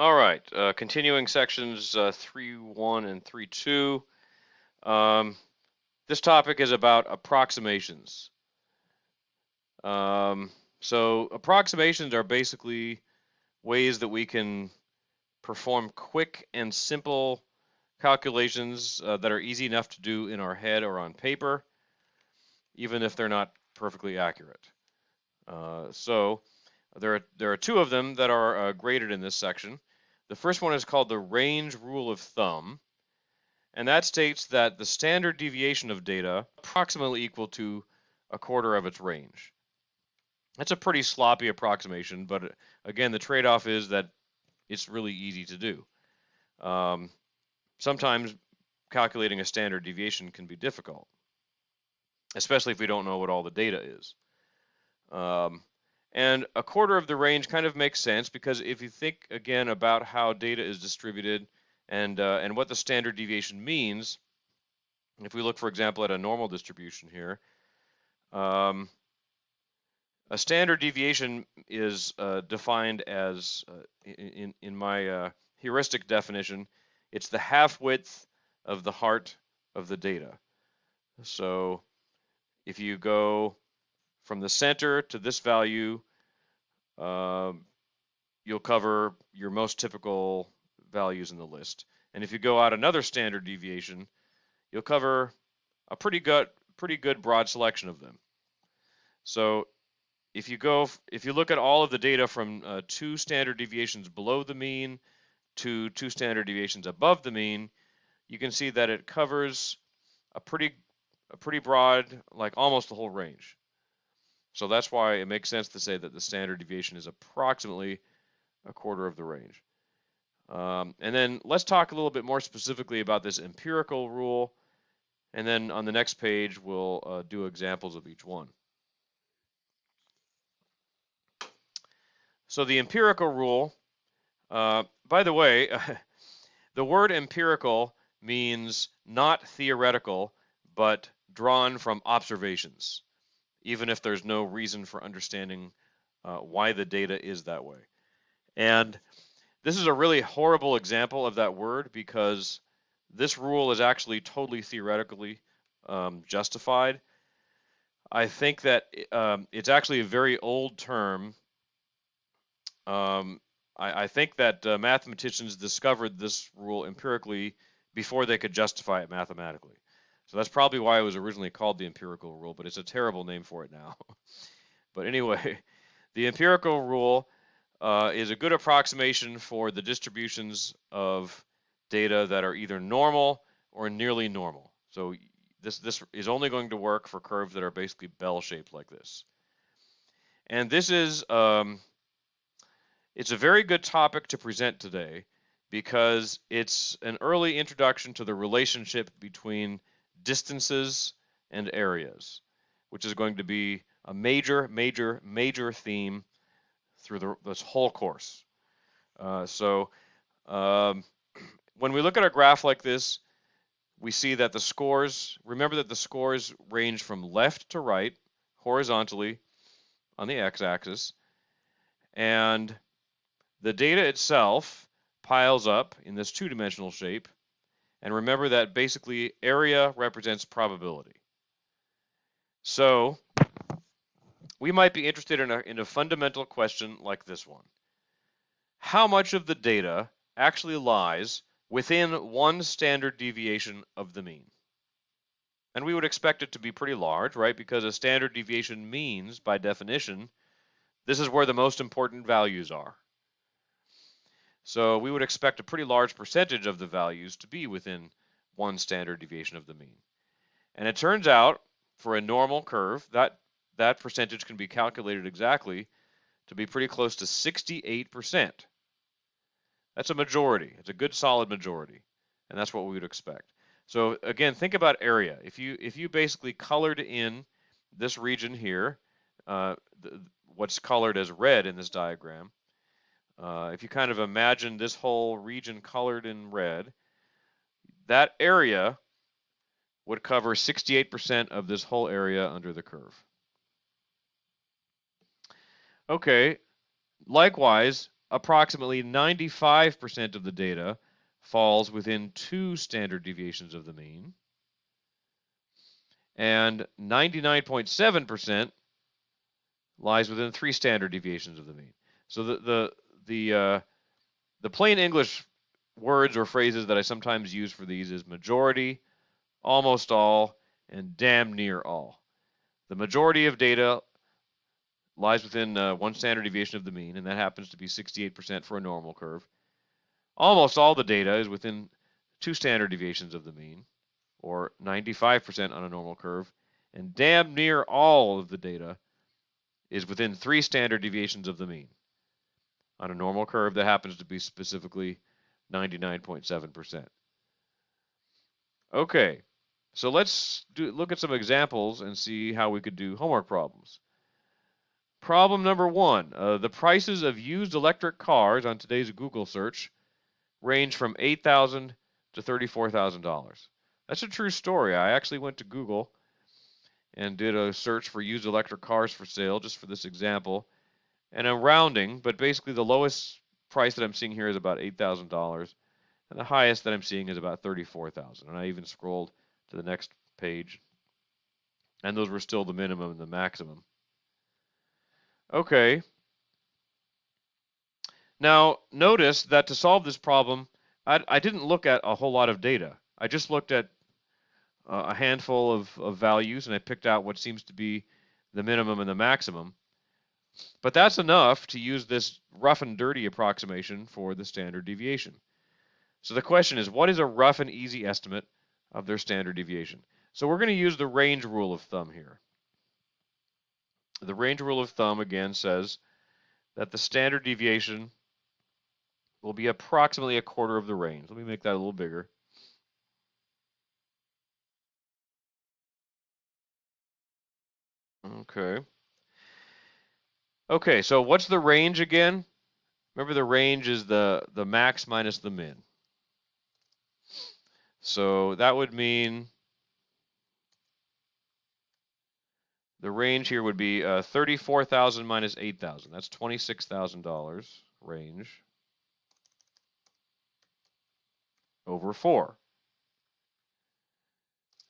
All right, continuing sections 3.1 and 3.2. This topic is about approximations. So approximations are basically ways that we can perform quick and simple calculations that are easy enough to do in our head or on paper, even if they're not perfectly accurate. So there are two of them that are graded in this section. The first one is called the range rule of thumb, and that states that the standard deviation of data approximately equal to a quarter of its range. That's a pretty sloppy approximation, but again, the trade-off is that it's really easy to do. Sometimes calculating a standard deviation can be difficult, especially if we don't know what all the data is. And a quarter of the range kind of makes sense because if you think again about how data is distributed and what the standard deviation means, if we look, for example, at a normal distribution here, a standard deviation is defined as, in my heuristic definition, it's the half width of the heart of the data. So if you go from the center to this value, you'll cover your most typical values in the list. And if you go out another standard deviation, you'll cover a pretty good broad selection of them. So if you look at all of the data from 2 standard deviations below the mean to 2 standard deviations above the mean, you can see that it covers a pretty broad, like almost the whole range. So that's why it makes sense to say that the standard deviation is approximately a quarter of the range. And then let's talk a little bit more specifically about this empirical rule. And then on the next page, we'll do examples of each one. So the empirical rule, by the way, the word empirical means not theoretical, but drawn from observations, even if there's no reason for understanding why the data is that way. And this is a really horrible example of that word because this rule is actually totally theoretically justified. I think that it's actually a very old term. I think that mathematicians discovered this rule empirically before they could justify it mathematically. So that's probably why it was originally called the empirical rule, but it's a terrible name for it now. But anyway, the empirical rule is a good approximation for the distributions of data that are either normal or nearly normal. So this is only going to work for curves that are basically bell-shaped like this. And this is it's a very good topic to present today because it's an early introduction to the relationship between distances and areas, which is going to be a major theme through this whole course. When we look at a graph like this, we see that the scores, remember that the scores range from left to right, horizontally on the x-axis, and the data itself piles up in this two-dimensional shape, and remember that basically area represents probability. So we might be interested in a fundamental question like this one. How much of the data actually lies within one standard deviation of the mean? And we would expect it to be pretty large, right? Because a standard deviation means, by definition, this is where the most important values are. So we would expect a pretty large percentage of the values to be within one standard deviation of the mean. And it turns out, for a normal curve, that percentage can be calculated exactly to be pretty close to 68%. That's a majority. It's a good solid majority. And that's what we would expect. So again, think about area. If you basically colored in this region here, what's colored as red in this diagram, if you kind of imagine this whole region colored in red, that area would cover 68% of this whole area under the curve. Okay, likewise, approximately 95% of the data falls within 2 standard deviations of the mean, and 99.7% lies within 3 standard deviations of the mean. So the plain English words or phrases that I sometimes use for these is majority, almost all, and damn near all. The majority of data lies within 1 standard deviation of the mean, and that happens to be 68% for a normal curve. Almost all the data is within 2 standard deviations of the mean, or 95% on a normal curve, and damn near all of the data is within 3 standard deviations of the mean on a normal curve that happens to be specifically 99.7%. Okay, so let's look at some examples and see how we could do homework problems. Problem number 1, the prices of used electric cars on today's Google search range from $8,000 to $34,000. That's a true story. I actually went to Google and did a search for used electric cars for sale just for this example. And I'm rounding, but basically the lowest price that I'm seeing here is about $8,000, and the highest that I'm seeing is about $34,000. And I even scrolled to the next page, and those were still the minimum and the maximum. Okay. Now, notice that to solve this problem, I didn't look at a whole lot of data. I just looked at a handful of values, and I picked out what seems to be the minimum and the maximum. But that's enough to use this rough and dirty approximation for the standard deviation. So the question is, what is a rough and easy estimate of their standard deviation? So we're going to use the range rule of thumb here. The range rule of thumb, again, says that the standard deviation will be approximately a quarter of the range. Let me make that a little bigger. Okay. Okay, so what's the range again? Remember, the range is the max minus the min. So that would mean the range here would be 34,000 minus 8,000. That's $26,000 range over 4.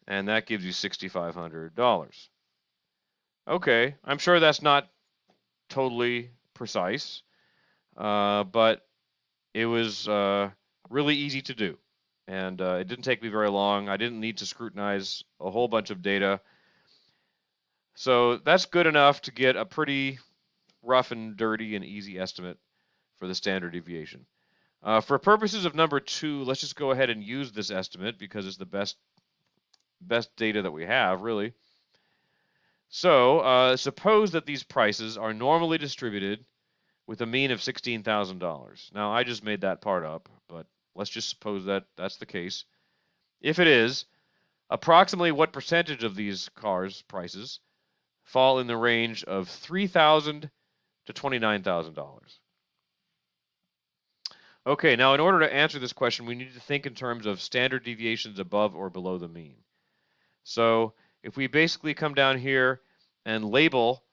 And that gives you $6,500. Okay, I'm sure that's not totally precise, but it was really easy to do. And it didn't take me very long. I didn't need to scrutinize a whole bunch of data. So that's good enough to get a pretty rough and dirty and easy estimate for the standard deviation. For purposes of number 2, let's just go ahead and use this estimate because it's the best data that we have, really. So suppose that these prices are normally distributed with a mean of $16,000. Now, I just made that part up, but let's just suppose that that's the case. If it is, approximately what percentage of these cars' prices fall in the range of $3,000 to $29,000? Okay, now in order to answer this question, we need to think in terms of standard deviations above or below the mean. So if we basically come down here and label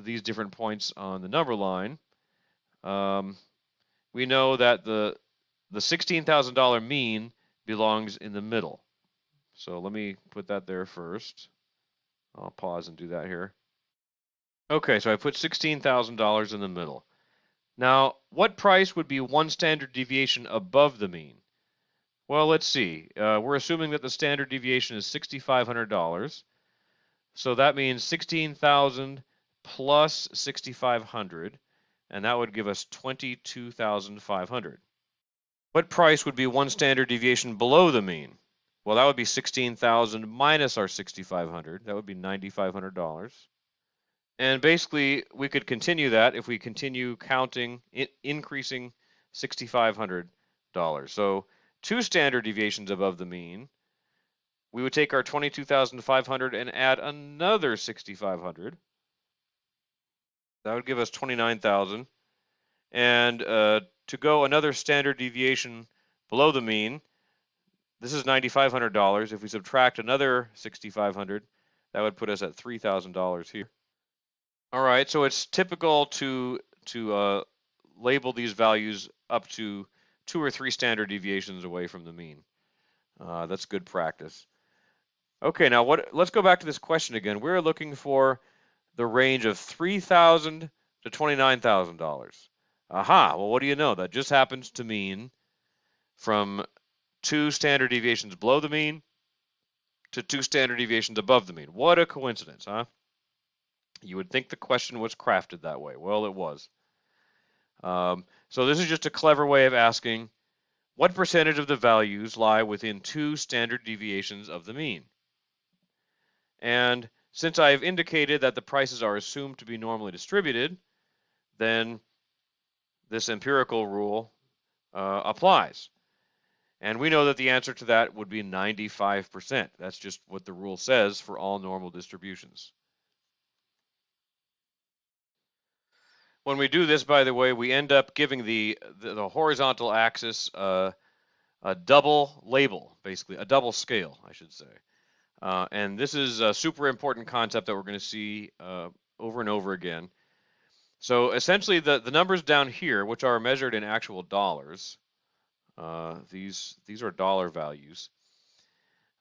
these different points on the number line, we know that the $16,000 mean belongs in the middle. So let me put that there first. I'll pause and do that here. Okay, so I put $16,000 in the middle. Now, what price would be 1 standard deviation above the mean? Well, let's see. We're assuming that the standard deviation is $6,500. So that means 16,000 plus 6,500, and that would give us 22,500. What price would be 1 standard deviation below the mean? Well, that would be 16,000 minus our 6,500. That would be $9,500. And basically, we could continue that if we continue counting, increasing $6,500. So 2 standard deviations above the mean, we would take our 22,500 and add another 6,500. That would give us 29,000. And to go another standard deviation below the mean, this is $9,500. If we subtract another 6,500, that would put us at $3,000 here. All right, so it's typical to label these values up to 2 or 3 standard deviations away from the mean. That's good practice. Okay, now let's go back to this question again. We're looking for the range of $3,000 to $29,000. Aha, well, what do you know? That just happens to mean from 2 standard deviations below the mean to 2 standard deviations above the mean. What a coincidence, huh? You would think the question was crafted that way. Well, it was. So this is just a clever way of asking, what percentage of the values lie within 2 standard deviations of the mean? And since I've indicated that the prices are assumed to be normally distributed, then this empirical rule applies. And we know that the answer to that would be 95%. That's just what the rule says for all normal distributions. When we do this, by the way, we end up giving the horizontal axis a double label, basically, a double scale, I should say. And this is a super important concept that we're going to see over and over again. So essentially, the numbers down here, which are measured in actual dollars, these are dollar values.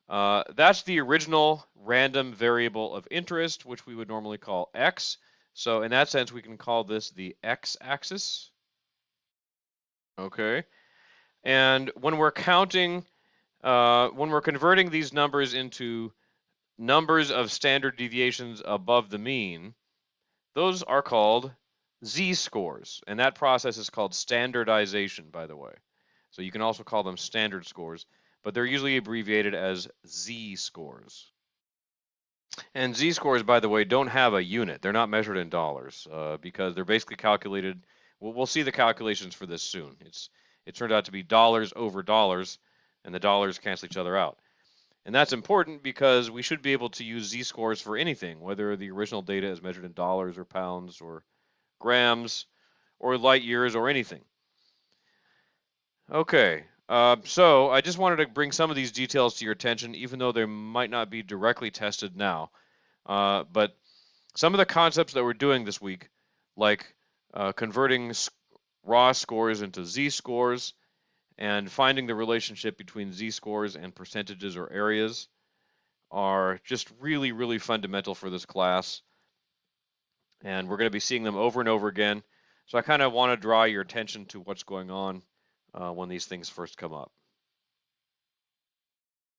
That's the original random variable of interest, which we would normally call x. So in that sense, we can call this the x-axis. Okay. And when we're counting, when we're converting these numbers into numbers of standard deviations above the mean, those are called z-scores. And that process is called standardization, by the way. So you can also call them standard scores, but they're usually abbreviated as z-scores. And z-scores, by the way, don't have a unit. They're not measured in dollars because they're basically calculated. We'll see the calculations for this soon. It turned out to be dollars over dollars, and the dollars cancel each other out. And that's important because we should be able to use z-scores for anything, whether the original data is measured in dollars or pounds or grams or light years or anything. Okay, so I just wanted to bring some of these details to your attention, even though they might not be directly tested now. But some of the concepts that we're doing this week, like converting raw scores into z-scores and finding the relationship between z-scores and percentages or areas, are just really, really fundamental for this class. And we're going to be seeing them over and over again. So I kind of want to draw your attention to what's going on when these things first come up.